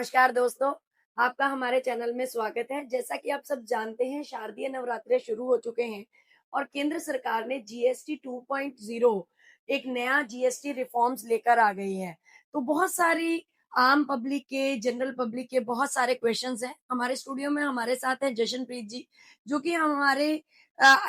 नमस्कार दोस्तों, आपका हमारे चैनल में स्वागत है। जैसा कि आप सब जानते हैं, शारदीय नवरात्रे शुरू हो चुके हैं और केंद्र सरकार ने जीएसटी 2.0 एक नया जीएसटी रिफॉर्म्स लेकर आ गई है। तो बहुत सारी आम पब्लिक के, जनरल पब्लिक के बहुत सारे क्वेश्चंस हैं। हमारे स्टूडियो में हमारे साथ हैं जशनप्रीत जी, जो कि हमारे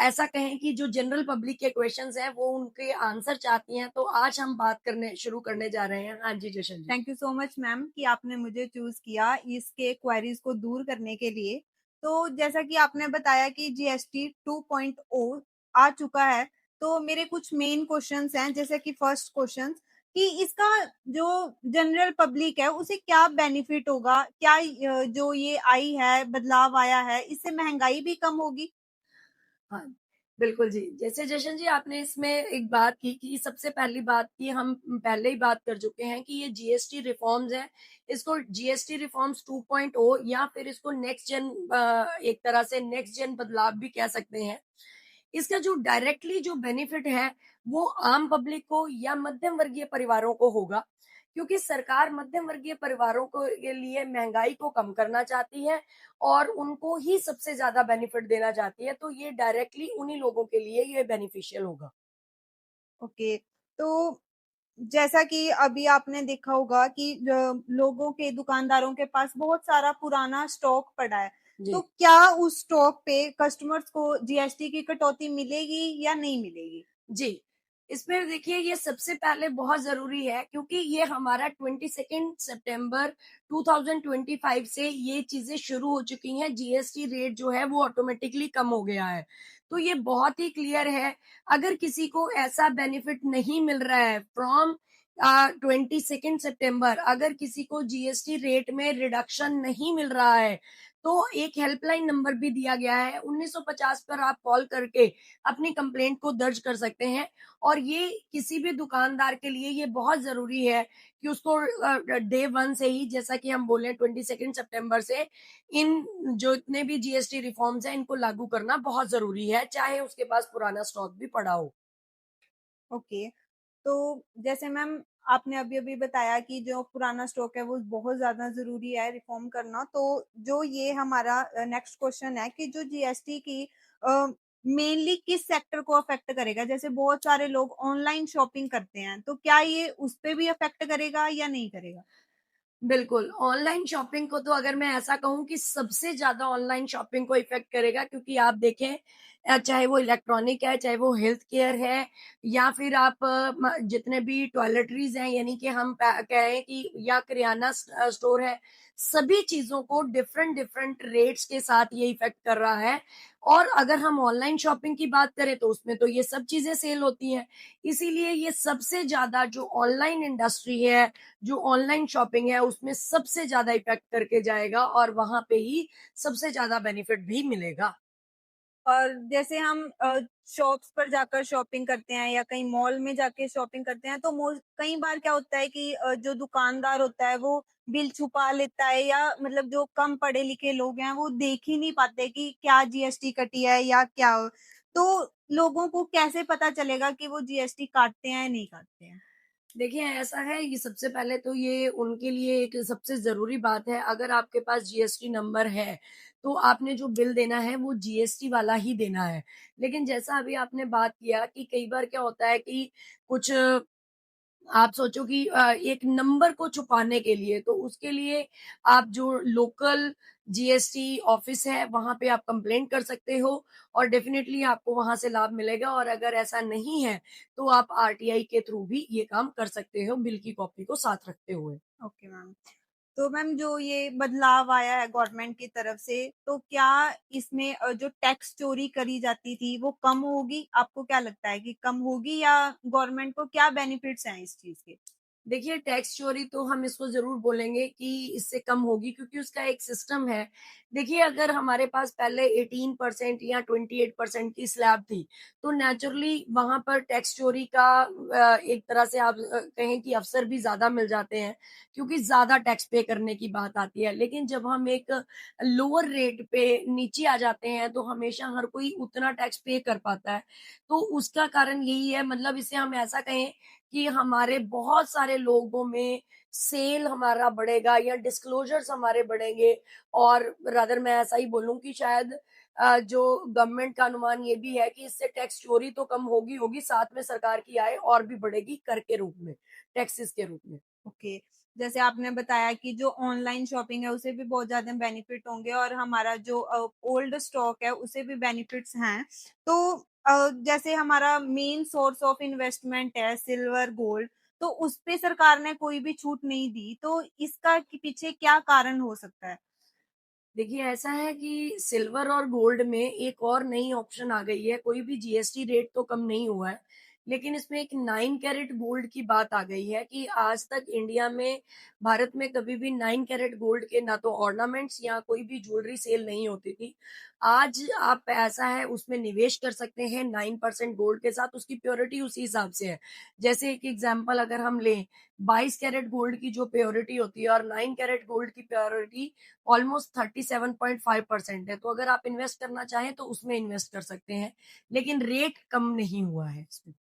ऐसा कहें कि जो जनरल पब्लिक के क्वेश्चंस हैं, वो उनके आंसर चाहती हैं। तो आज हम बात करने शुरू करने जा रहे हैं। हाँ जी, Jashan ji. Thank you so much ma'am कि आपने मुझे चूज़ किया इसके क्वेरीज को दूर करने के लिए। तो जैसा कि आपने बताया कि जीएसटी 2.0 आ चुका है, तो मेरे कुछ मेन क्वेश्चंस हैं जैसे कि फर्स्ट क्वेश्चन कि इसका जो जनरल पब्लिक है उसे क्या बेनिफिट होगा? क्या जो ये आई है, बदलाव आया है, इससे महँगाई भी कम होगी? हाँ, बिल्कुल जी। जैसे जशन जी आपने इसमें एक बात की कि सबसे पहली बात की हम पहले ही बात कर चुके हैं कि ये जीएसटी रिफॉर्म्स हैं। इसको जीएसटी रिफॉर्म्स 2.0 या फिर इसको नेक्स्ट जेन एक तरह से नेक्स्ट जेन बदलाव भी कह सकते हैं। इसका जो डायरेक्टली जो बेनिफिट है, वो आम पब्लिक को या मध्यम वर्गीय परिवारों को होगा। क्योंकि सरकार मध्यम वर्गीय परिवारों को के लिए महँगाई को कम करना चाहती है और उनको ही सबसे ज़्यादा बेनिफिट देना चाहती है, तो ये डायरेक्टली उन्हीं लोगों के लिए ये बेनिफिशियल होगा। ओके, तो जैसा कि अभी आपने देखा होगा कि लोगों के दुकानदारों के पास बहुत सारा पुराना स्टॉक पड़ा है। तो जी। क्या उस स्टॉक पे कस्टमर्स को जीएसटी की कटौती मिलेगी या नहीं मिलेगी? जी, इसमें देखिए ये सबसे पहले बहुत ज़रूरी है क्योंकि ये हमारा 22 सितंबर 2025 से ये चीज़ें शुरू हो चुकी हैं, जीएसटी रेट जो है वो ऑटोमेटिकली कम हो गया है। तो ये बहुत ही क्लियर है, अगर किसी को ऐसा बेनिफिट नहीं मिल रहा है फ्रॉम 22 सितंबर अगर किसी को जीएसटी रेट में रिडक्शन नहीं मिल रहा है, तो एक हेल्पलाइन नंबर भी दिया गया है, 1950 पर आप कॉल करके अपनी कंप्लेंट को दर्ज कर सकते हैं और ये किसी भी दुकानदार के लिए ये बहुत ज़रूरी है कि उसको डे 1 से ही जैसा कि हम बोले 22 सितंबर से इन जो इतने भी जीएसटी रिफॉर्म्स हैं इनको लागू करना बहुत ज़रूरी है, चाहे उसके पास पुराना स्टॉक भी पड़ा हो। ओके, तो जैसे मैम आपने अभी-अभी बताया कि जो पुराना स्टॉक है वो बहुत ज़्यादा ज़रूरी है रिफ़ॉर्म करना। तो जो ये हमारा नेक्स्ट क्वेश्चन है कि जो जीएसटी की अ, मेनली किस सेक्टर को अफ़ेक्ट करेगा? जैसे बहुत सारे लोग ऑनलाइन शॉपिंग करते हैं, तो क्या ये उस पे भी अफ़ेक्ट करेगा या नहीं करेगा? बिल्कुल, ऑनलाइन शॉपिंग को तो अगर मैं ऐसा कहूँ कि सबसे ज़्यादा ऑनलाइन शॉपिंग को इफ़ेक्ट करेगा क्योंकि आप देखें चाहे वो इलेक्ट्रॉनिक है, चाहे वो हेल्थ केयर है या फिर आप जितने भी टॉयलेटरीज़ हैं यानी कि हम कहें कि या किराना स्टोर है, सभी चीज़ों को डिफरेंट रेट्स के साथ ये इफ़ेक्ट कर रहा है और अगर हम ऑनलाइन शॉपिंग की बात करें तो उसमें तो ये सब चीज़ें सेल होती हैं। इसीलिए ये सबसे ज़्यादा जो ऑनलाइन इंडस्ट्री है जो ऑनलाइन शॉपिंग है उसमें सबसे ज़्यादा इफ़ेक्ट करके जाएगा और वहाँ पे ही सबसे ज़्यादा बेनिफिट भी मिलेगा। और जैसे हम शॉप्स पर जाकर शॉपिंग करते हैं या कहीं मॉल में जाके शॉपिंग करते हैं तो कई बार क्या होता है कि जो दुकानदार होता है वो बिल छुपा लेता है या मतलब जो कम पढ़े लिखे लोग हैं वो देख ही नहीं पाते कि क्या जीएसटी कटी है या क्या तो लोगों को कैसे पता चलेगा कि वो जीएसटी काटते हैं या नहीं काटते हैं? देखिए ऐसा है ये सबसे पहले तो ये उनके लिए एक सबसे ज़रूरी बात है अगर आपके पास जीएसटी नंबर है, तो आपने जो बिल देना है वो जीएसटी वाला ही देना है। लेकिन जैसा अभी आपने बात किया कि कई बार क्या होता है कि कुछ आप सोचो कि एक नंबर को छुपाने के लिए तो उसके लिए आप जो लोकल जीएसटी ऑफिस है वहाँ पे आप कंप्लेंट कर सकते हो और डेफिनिटली आपको वहाँ से लाभ मिलेगा और अगर ऐसा नहीं है तो आप आरटीआई के थ्रू भी ये काम कर सकते हो बिल की कॉपी को साथ रखते हुए। Okay ma'am. तो मैम जो ये बदलाव आया है गवर्नमेंट की तरफ से, तो क्या इसमें जो टैक्स चोरी करी जाती थी वो कम होगी? आपको क्या लगता है कि कम होगी या गवर्नमेंट को क्या बेनिफिट्स हैं इस चीज़ के? देखिए टैक्स चोरी तो हम इसको ज़रूर बोलेंगे कि इससे कम होगी क्योंकि उसका एक सिस्टम है। देखिए अगर हमारे पास पहले 18% या 28% की स्लैब थी, तो नेचुरली वहाँ पर टैक्स चोरी का एक तरह से आप कहें कि अवसर भी ज़्यादा मिल जाते हैं, क्योंकि ज़्यादा टैक्स पे करने की बात आती है। लेकिन जब हम एक लोअर रेट पे नीचे आ जाते हैं, तो हमेशा हर कोई उतना टैक्स पे कर पाता है। तो उसका कारण यही है मतलब इसे हम ऐसा कहें कि हमारे बहुत सारे लोगों में सेल हमारा बढ़ेगा या डिस्क्लोजर्स हमारे बढ़ेंगे, और रादर मैं ऐसा ही बोलूँ कि शायद जो गवर्नमेंट का अनुमान ये भी है कि इससे टैक्स चोरी तो कम होगी होगी, साथ में सरकार की आय और भी बढ़ेगी कर के रूप में, टैक्सेस के रूप में। ओके। जैसे आपने बताया कि जो ऑनलाइन शॉपिंग है उसे भी बहुत ज़्यादा बेनिफिट होंगे और हमारा जो ओल्ड स्टॉक है उसे भी बेनिफिट्स हैं। तो जैसे हमारा मेन सोर्स ऑफ इन्वेस्टमेंट है सिल्वर, गोल्ड, तो उस पे सरकार ने कोई भी छूट नहीं दी, तो इसका कि पीछे क्या कारण हो सकता है? देखिए, ऐसा है कि सिल्वर और गोल्ड में एक और नई ऑप्शन आ गई है, कोई भी जीएसटी रेट तो कम नहीं हुआ है, लेकिन इसमें एक 9 कैरेट गोल्ड की बात आ गई है कि आज तक इंडिया में, भारत में कभी भी 9 कैरेट गोल्ड के ना तो ऑर्नामेंट्स या कोई भी ज्वेलरी सेल नहीं होती थी। आज आप ऐसा है उसमें निवेश कर सकते हैं 9% गोल्ड के साथ, उसकी प्योरिटी उसी हिसाब से है। जैसे एक एग्जांपल अगर हम लें, 22 कैरेट गोल्ड की जो प्योरिटी होती है और 9 कैरेट गोल्ड की प्योरिटी ऑलमोस्ट 37.5% है। तो अगर आप इन्वेस्ट करना चाहें तो उसमें इन्वेस्ट कर सकते हैं, लेकिन रेट कम नहीं हुआ है इसमें।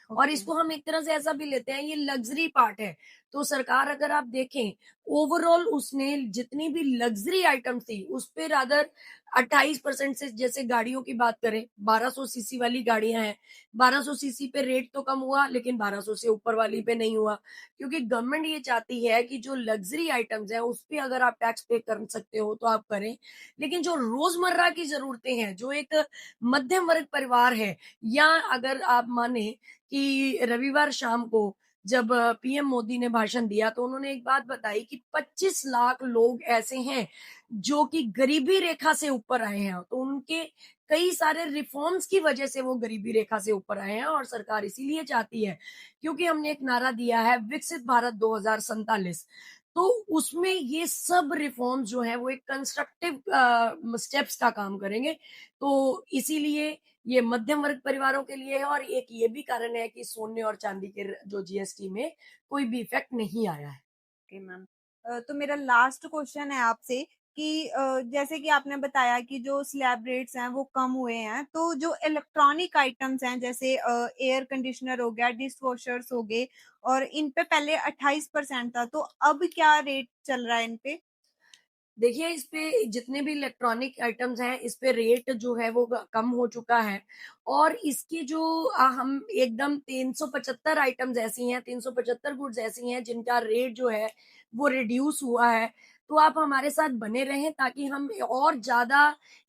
और ओके। इसको हम एक तरह से ऐसा भी लेते हैं, ये लग्जरी पार्ट है। तो सरकार, अगर आप देखें, ओवरऑल उसने जितनी भी लग्जरी आइटम्स थी उस पे रादर 28% से, जैसे गाड़ियों की बात करें, 1200 सीसी वाली गाड़ियां हैं, 1200 सीसी पे रेट तो कम हुआ, लेकिन 1200 से ऊपर वाली पे नहीं हुआ, क्योंकि गवर्नमेंट ये चाहती है कि जो लग्जरी आइटम्स हैं उस पे अगर आप टैक्स पे कर सकते हो तो आप करें, लेकिन जो रोजमर्रा की जरूरतें हैं, जो एक मध्यम वर्ग परिवार है, या अगर आप माने कि रविवार शाम को जब पीएम मोदी ने भाषण दिया तो उन्होंने एक बात बताई कि 25 लाख लोग ऐसे हैं जो कि गरीबी रेखा से ऊपर आए हैं, तो उनके कई सारे रिफॉर्म्स की वजह से वो गरीबी रेखा से ऊपर आए हैं, और सरकार इसीलिए चाहती है, क्योंकि हमने एक नारा दिया है विकसित भारत 2047, तो उसमें ये सब रिफॉर्म्स जो है वो एक कंस्ट्रक्टिव स्टेप्स का काम करेंगे। तो इसीलिए ये मध्यम वर्ग परिवारों के लिए है, और एक ये भी कारण है कि सोने और चांदी के जो जीएसटी में कोई भी इफेक्ट नहीं आया है। Okay ma'am. तो मेरा लास्ट क्वेश्चन है आपसे कि जैसे कि आपने बताया कि जो स्लैब रेट्स हैं वो कम हुए हैं, तो जो इलेक्ट्रॉनिक आइटम्स हैं जैसे एयर कंडीशनर हो गया, डिश वॉशर्स हो गए और इन पे पहले 28% था, तो अब क्या रेट चल रहा है इन पे? देखिए, इस पे जितने भी इलेक्ट्रॉनिक आइटम्स हैं, इस पे रेट जो है वो कम हो चुका है, और इसकी जो हम एकदम 375 आइटम्स ऐसी हैं, 375 गुड्स ऐसी हैं जिनका रेट जो है वो रिड्यूस हुआ है। तो आप हमारे साथ बने रहें ताकि हम और ज्यादा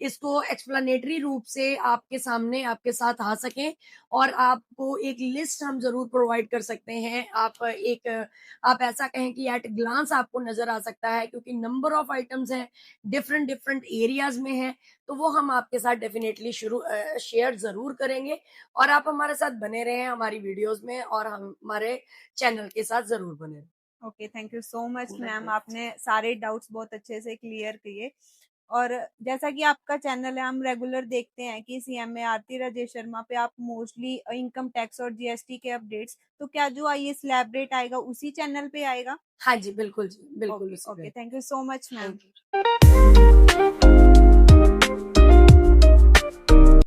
इसको एक्सप्लेनेटरी रूप से आपके सामने आपके साथ आ सकें, और आपको एक लिस्ट हम जरूर प्रोवाइड कर सकते हैं। आप ऐसा कहें कि एट ग्लांस आपको नजर आ सकता है, क्योंकि नंबर ऑफ आइटम्स हैं, डिफरेंट डिफरेंट एरियाज में हैं, तो वो हम आपके साथ डेफिनेटली शेयर जरूर करेंगे, और आप हमारे साथ बने रहें हमारी वीडियोस में, और हम हमारे चैनल के साथ जरूर बने okay, thank you so much ma'am, रहें। आपने सारे डाउट्स बहुत अच्छे से क्लियर किए। और जैसा कि आपका चैनल है, हम रेगुलर देखते हैं कि सीएमए आरती राजेश शर्मा पे आप मोस्टली इनकम टैक्स और जीएसटी के अपडेट्स, तो क्या जो ये स्लैब रेट आएगा उसी चैनल पे आएगा? हाँ जी, बिल्कुल जी, बिल्कुल ओके, उसी ओके, पे। Thank you so much ma'am. Thank you.